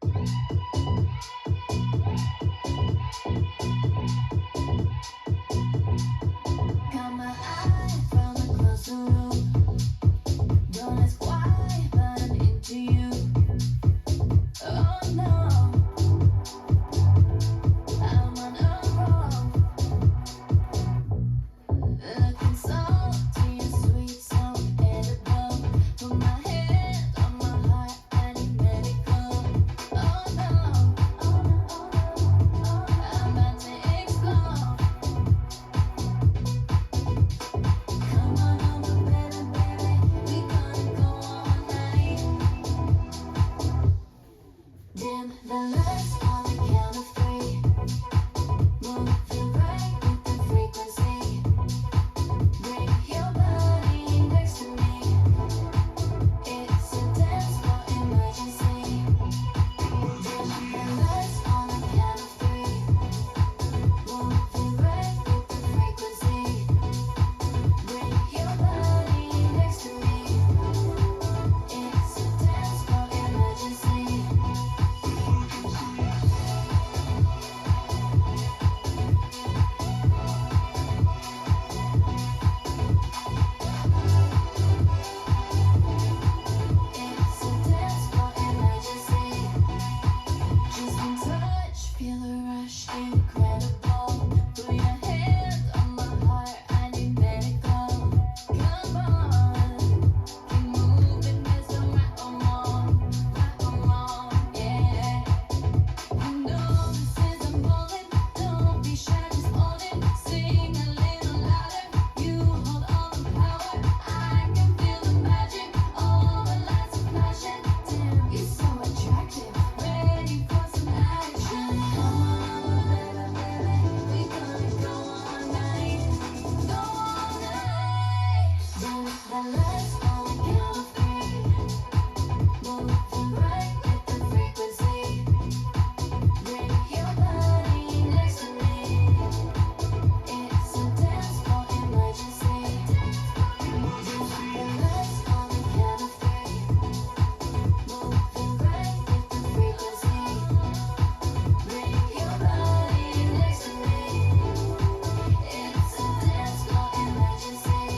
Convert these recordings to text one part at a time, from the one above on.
Got my eye from across the room. Don't ask why, but I'm into you. Oh no, I'm on a roll. Looking salty and sweet, so edible. Put my hand on my heart, I need medical. Oh no, oh no, oh no, oh no. I'm about to explode. Come on over, baby, baby. We gonna go all night. Dim the lights on the count of three. Move the right with the frequency. Bring your body next to me. It's a dance for emergency. Dim the lights on the count of three. Move the right with the frequency. Bring your body next to me. It's a dance for emergency. It's a dance for emergency. Just one touch, feel the rush, incredible. Put your hand on my heart, I need medical. Come on, keep moving, there's no right or wrong, yeah. You know this is a moment, don't be shy, just hold it. Sing a little louder, you hold all the power. I can feel the magic, all the lights are flashing. Damn, you're so attractive, ready for some action. Come on over, baby, baby, we gonna go all night. Go all night. Dim the lights on the count of three. Move the right with the frequency. Bring your body next to me. It's a dance for emergency. Dim the lights on the count of three. Move the right with the frequency. Bring your body next to me. It's a dance for emergency.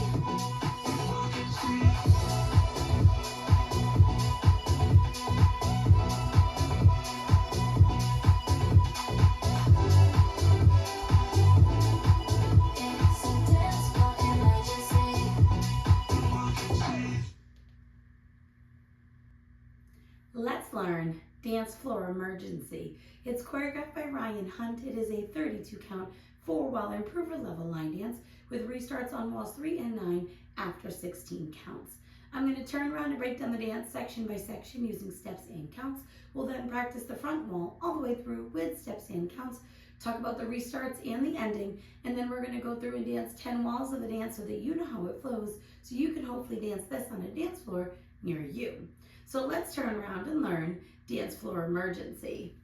It's a dance for emergency. Let's learn Dance Floor Emergency. It's choreographed by Ryan Hunt. It is a 32 count, 4-wall improver level line dance with restarts on walls 3 and 9 after 16 counts. I'm going to turn around and break down the dance section by section using steps and counts. We'll then practice the front wall all the way through with steps and counts, talk about the restarts and the ending, and then we're going to go through and dance 10 walls of the dance so that you know how it flows, so you can hopefully dance this on a dance floor near you. So let's turn around and learn Dance Floor Emergency.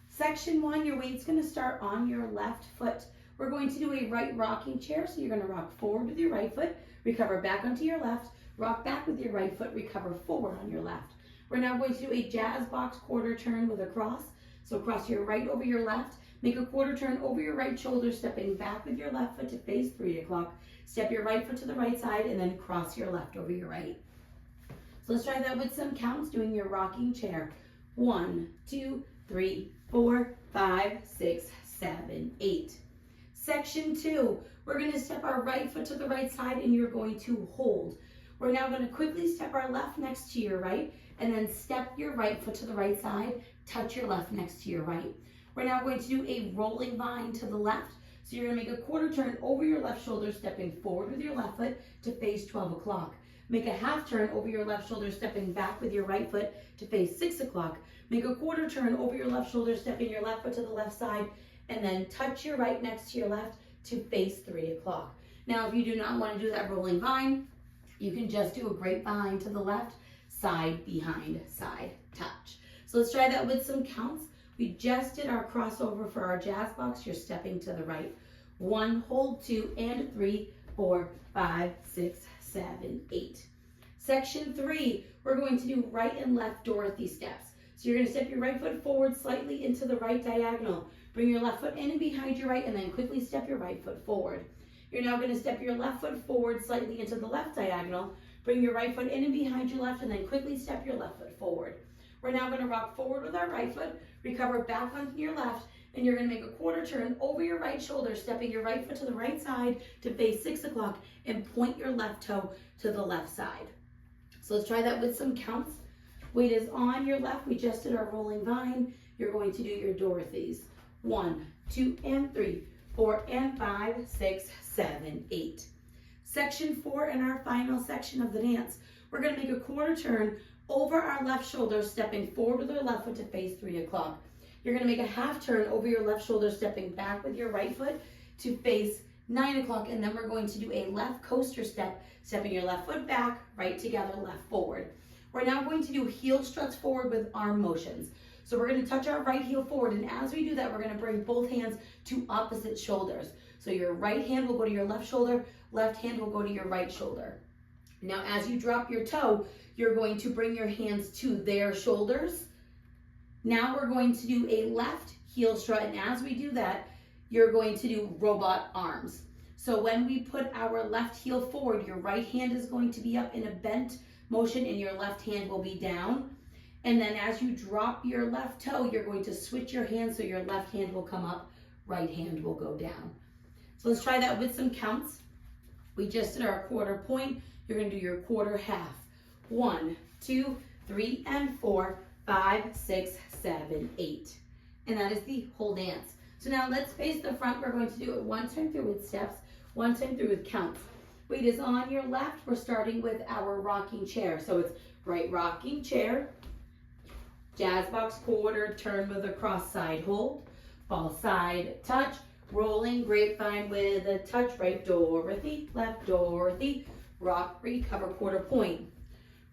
Section 1, your weight's going to start on your left foot. We're going to do a right rocking chair, so you're going to rock forward with your right foot, recover back onto your left, rock back with your right foot, recover forward on your left. We're now going to do a jazz box quarter turn with a cross. So cross your right over your left, make a quarter turn over your right shoulder, stepping back with your left foot to face 3 o'clock. Step your right foot to the right side and then cross your left over your right. So let's try that with some counts, doing your rocking chair. 1, 2, 3, 4, 5, 6, 7, 8. Section 2, we're going to step our right foot to the right side and you're going to hold. We're now going to quickly step our left next to your right and then step your right foot to the right side, touch your left next to your right. We're now going to do a rolling vine to the left. So you're going to make a quarter turn over your left shoulder, stepping forward with your left foot to face 12 o'clock. Make a half turn over your left shoulder, stepping back with your right foot to face 6 o'clock. Make a quarter turn over your left shoulder, stepping your left foot to the left side, and then touch your right next to your left to face 3 o'clock. Now, if you do not want to do that rolling vine, you can just do a grapevine to the left, side, behind, side, touch. So let's try that with some counts. We just did our crossover for our jazz box. You're stepping to the right. 1, hold 2, and 3, 4, 5, 6, 7, 8. Section 3, we're going to do right and left Dorothy steps. So you're going to step your right foot forward slightly into the right diagonal. Bring your left foot in and behind your right, and then quickly step your right foot forward. You're now going to step your left foot forward slightly into the left diagonal. Bring your right foot in and behind your left, and then quickly step your left foot forward. We're now going to rock forward with our right foot, recover back onto your left, and you're going to make a quarter turn over your right shoulder, stepping your right foot to the right side to face 6 o'clock, and point your left toe to the left side. So let's try that with some counts. Weight is on your left. We just did our rolling vine. You're going to do your Dorothy's. 1, 2, and 3, 4, and 5, 6, 7, 8. Section 4 in our final section of the dance. We're going to make a quarter turn over our left shoulder, stepping forward with our left foot to face 3 o'clock. You're going to make a half turn over your left shoulder, stepping back with your right foot to face 9 o'clock, and then we're going to do a left coaster step, stepping your left foot back, right together, left forward. We're now going to do heel struts forward with arm motions. So we're going to touch our right heel forward, and as we do that, we're going to bring both hands to opposite shoulders. So your right hand will go to your left shoulder, left hand will go to your right shoulder. Now as you drop your toe, you're going to bring your hands to their shoulders. Now we're going to do a left heel strut, and as we do that, you're going to do robot arms. So when we put our left heel forward, your right hand is going to be up in a bent motion and your left hand will be down. And then as you drop your left toe, you're going to switch your hands so your left hand will come up, right hand will go down. So let's try that with some counts. We just did our quarter point. You're going to do your quarter half. 1, 2, 3, and 4, 5, 6, 7, 8. And that is the whole dance. So now let's face the front. We're going to do it one time through with steps, one time through with counts. Weight is on your left. We're starting with our rocking chair. So it's right rocking chair, jazz box quarter, turn with a cross side hold, ball side touch, rolling grapevine with a touch, right Dorothy, left Dorothy, rock, recover, quarter point,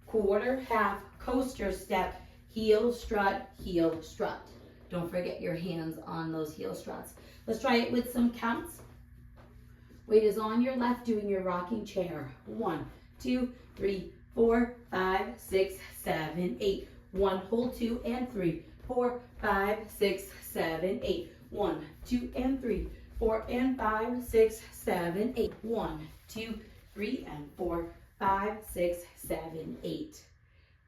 quarter, half, coaster step, heel strut, heel strut. Don't forget your hands on those heel struts. Let's try it with some counts. Weight is on your left, doing your rocking chair. 1, 2, 3, 4, 5, 6, 7, 8. 1, hold 2 and 3, 4, 5, 6, 7, 8. 1, 2, and 3, 4, and 5, 6, 7, 8. 1, 2, 3, and 4, 5, 6, 7, 8.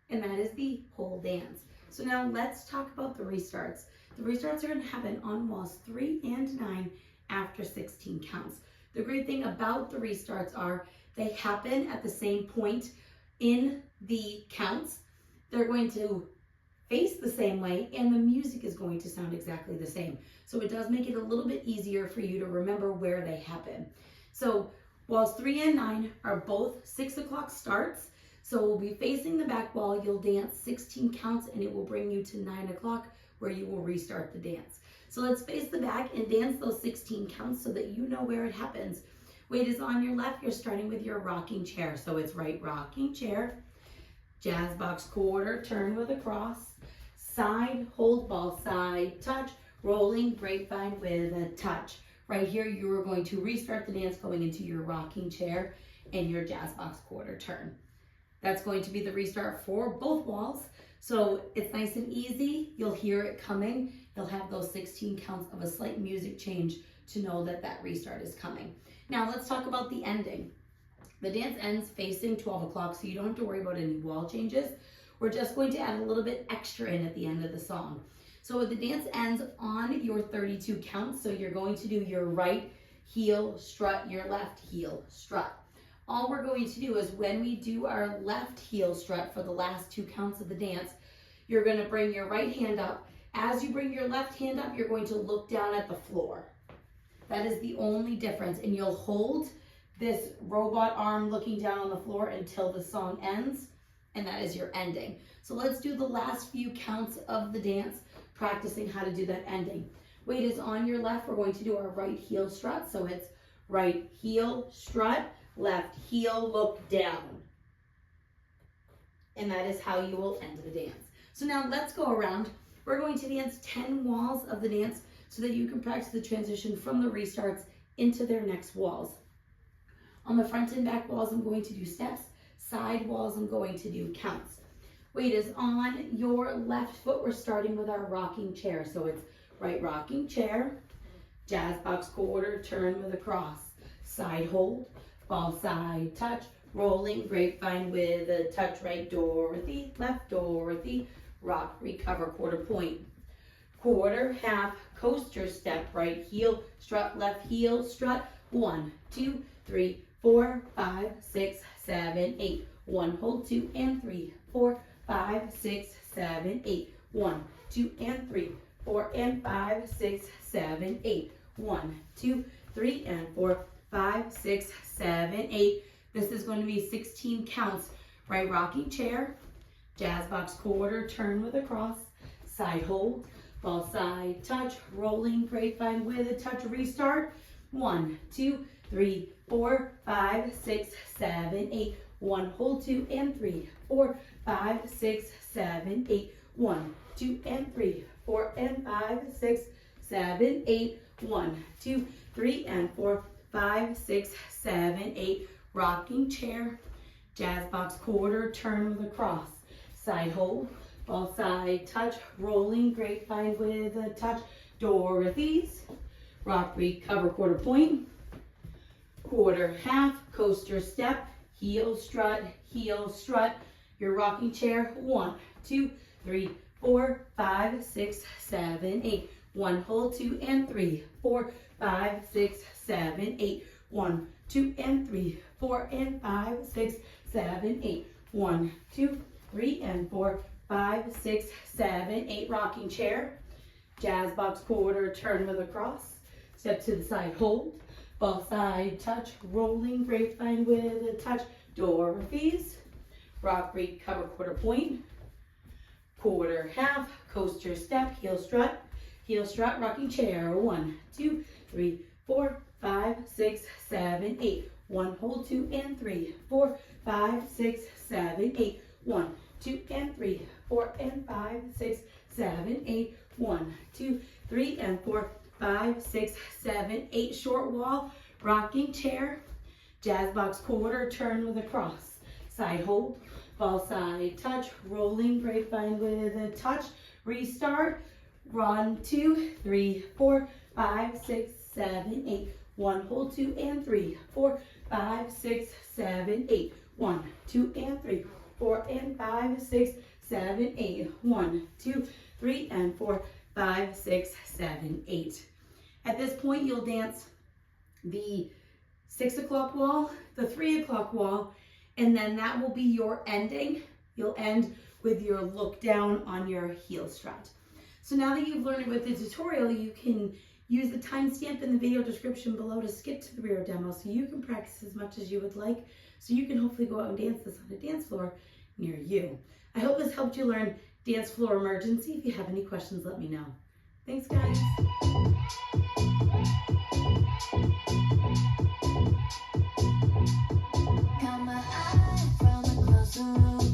And that is the whole dance. So now let's talk about the restarts. The restarts are going to happen on walls 3 and 9 after 16 counts. The great thing about the restarts are they happen at the same point in the counts. They're going to face the same way, and the music is going to sound exactly the same. So it does make it a little bit easier for you to remember where they happen. So walls 3 and 9 are both 6 o'clock starts. So we'll be facing the back wall. You'll dance 16 counts, and it will bring you to 9 o'clock where you will restart the dance. So let's face the back and dance those 16 counts so that you know where it happens. Weight is on your left. You're starting with your rocking chair. So it's right rocking chair, jazz box quarter, turn with a cross, side hold, ball side touch, rolling grapevine with a touch. Right here, you are going to restart the dance going into your rocking chair and your jazz box quarter turn. That's going to be the restart for both walls. So it's nice and easy. You'll hear it coming. You'll have those 16 counts of a slight music change to know that that restart is coming. Now let's talk about the ending. The dance ends facing 12 o'clock, so you don't have to worry about any wall changes. We're just going to add a little bit extra in at the end of the song. So the dance ends on your 32 counts. So you're going to do your right heel strut, your left heel strut. All we're going to do is when we do our left heel strut for the last 2 counts of the dance, you're going to bring your right hand up. As you bring your left hand up, you're going to look down at the floor. That is the only difference. And you'll hold this robot arm looking down on the floor until the song ends. And that is your ending. So let's do the last few counts of the dance, practicing how to do that ending. Weight is on your left. We're going to do our right heel strut. So it's right heel strut, left heel look down. And that is how you will end the dance. So now let's go around. We're going to dance 10 walls of the dance so that you can practice the transition from the restarts into their next walls. On the front and back walls, I'm going to do steps. Side walls, I'm going to do counts. Weight is on your left foot. We're starting with our rocking chair. So it's right rocking chair, jazz box quarter, turn with a cross, side hold, ball side touch, rolling grapevine with a touch, right Dorothy, left Dorothy, rock, recover, quarter point. Quarter, half, coaster step, right heel, strut, left heel, strut. 1, 2, 3, 4, 5, 6, 7, 8. 1, hold, 2 and 3, 4, 5, 6, 7, 8. 1, 2 and 3, 4 and 5, 6, 7, 8. 1, 2, 3 and 4, 5, 6, 7, 8. This is going to be 16 counts. Right rocking chair, jazz box quarter, turn with a cross, side hold, ball side touch, rolling grapevine with a touch, restart. 1, 2, 3, 4, 5, 6, 7, 8. 1, hold, 2 and 3, 4, 5, 6, 7, 8. 1, 2 and 3, 4 and 5, 6, 7, 8. 1, 2, 3 and 4, 5, 6, 7, 8. Rocking chair, jazz box quarter, turn with a cross, side hold, ball side touch, rolling grapevine with a touch, Dorothy's, rock, recover, quarter point, quarter, half, coaster step, heel strut, your rocking chair. 1, 2, 3, 4, 5, 6, 7, 8. 1, hold, 2 and 3, 4, 5, 6, 7, 8. 1, 2 and 3, 4 and 5, 6, 7, 8. 1, 2, 3 and 4, 5, 6, 7, 8. Rocking chair, jazz box quarter, turn with a cross, step to the side, hold, ball side touch, rolling grapevine with a touch, Dorothy's, rock, recover, quarter point, quarter, half, coaster step, heel strut, rocking chair. 1, 2, 3, 4, 5, 6, 7, 8. 1, hold, 2 and 3, 4, 5, 6, 7, 8. 1, 2 and 3, 4 and 5, 6, 7, 8. 1, 2, 3 and 4, 5, 6, 7, 8. Short wall, rocking chair, jazz box quarter, turn with a cross, side hold, ball side touch, rolling grapevine with a touch, restart. 1, 2, 3, 4, 5, 6, 7, 8. 1, hold, 2 and 3, 4, 5, 6, 7, 8. 1, 2 and 3, 4 and 5, 6, 7, 8. 1, 2, 3 and 4, 5, 6, 7, 8. At this point, you'll dance the 6 o'clock wall, the 3 o'clock wall, and then that will be your ending. You'll end with your look down on your heel strut. So now that you've learned it with the tutorial, you can use the timestamp in the video description below to skip to the rear demo so you can practice as much as you would like, so you can hopefully go out and dance this on a dance floor near you. I hope this helped you learn dance floor emergency. If you have any questions, let me know. Thanks, guys. Got my eye from across the room.